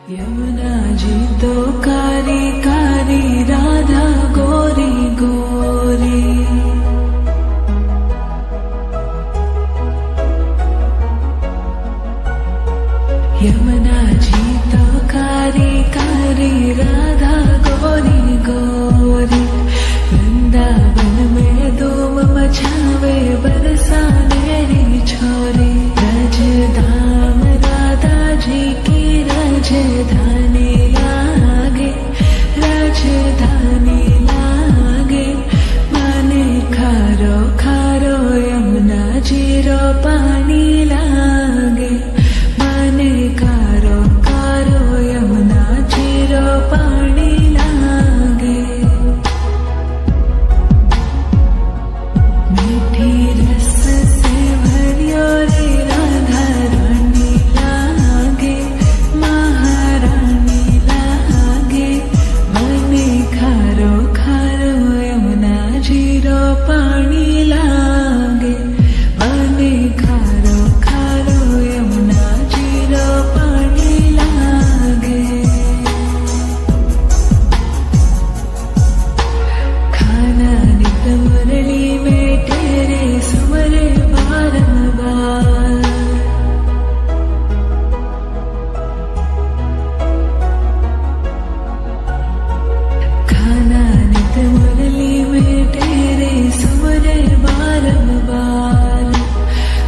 यमुना जी तो कारी कारी, राधा गोरी गोरी। यमुना जी तो कारी कारी, राधा गोरी गोरी। वृंदावन में धूम मचावे, बरसाने छोरी। रजधाम राधा जी की राजधानी लागे, राजधानी लागे। माने खारो खारो, यमुना जी रो पानी लागे। माने खारो खारो, यमुना जी रो पानी लागे। मीठी रस से भरियो रे, राधा रानी लागे, महारानी लागे। मने खारो खारो, यमुना जी रो पानी लागे। मने खारो खारो, यमुना जी रो पानी लागे। खाना नित मुरली में तेरे, सुमरे बारंबार। खाना नित मुरली में तेरे, सुमरे बारंबार।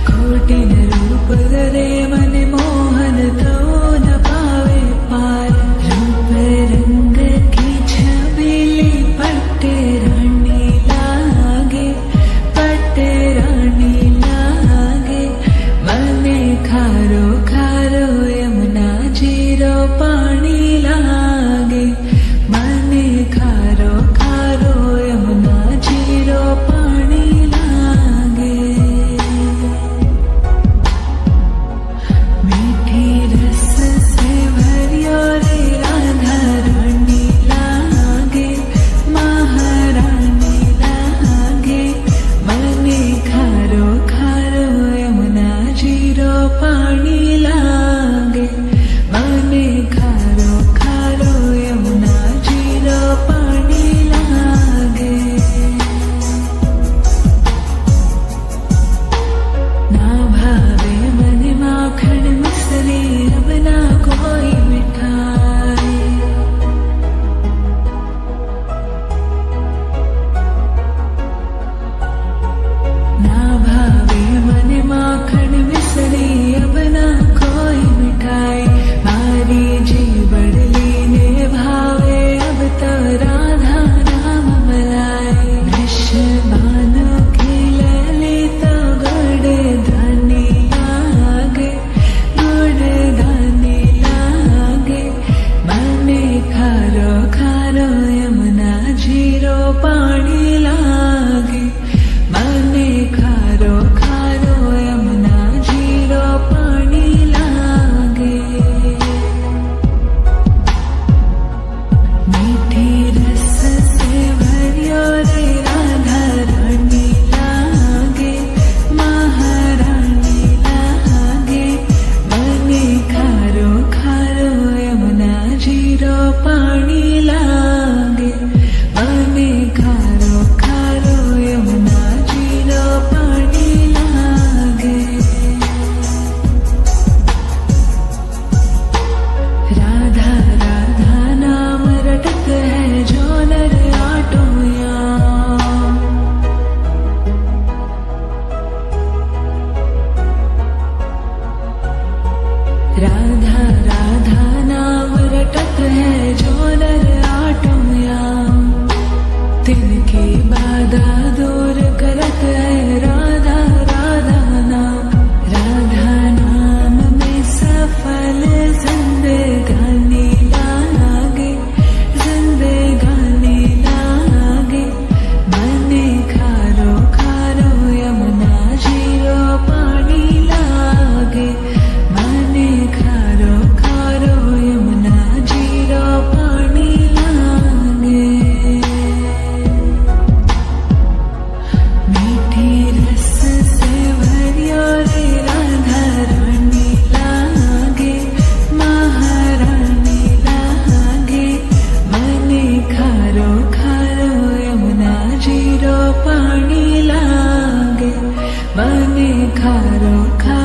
कोटिन रूप धरे मन मोहन, तो न पावे पार। रूप रंग की छबीली, पट्टे रानी लागे, पट्टे रानी लागे। मने खारो खारो, यमुना जी रो पानी लागे। मने खारो खारो, यमुना जी रो पानी लागे। मीठी रस से भरियो रे, राधा रानी लागे, महारानी लागे। मने खारो खारो, यमुना जी रो पानी लागे। मने खारो खारो, यमुना जी रो पानी लागे। ना भावे मन माखन मिश्री, अब ना कोई मिठाई। ना भावे मन माखन मिश्री, अब ना कोई मिठाई। मारी जी बड़ली ने भावे, अब तो राधा नाम मलाई। वृषभानु की ललित, गुड़ धानी लागे, गुड़ धानी लागे। मने खारो खारो, यमुना जी रो पानी लागे। मने खारो खारो, यमुना जी रो पानी लागे। मीठी रस से भरियो रे, राधा रानी लागे, महारानी लागे। मने खारो खारो, यमुना जी रो पानी लागे। मने खारो खारो, यमुना जी रो पानी लागे। राधा राधा नाम रटत है, जो नर आटो याम। राधा राधा नाम रटत है, जो खारो खा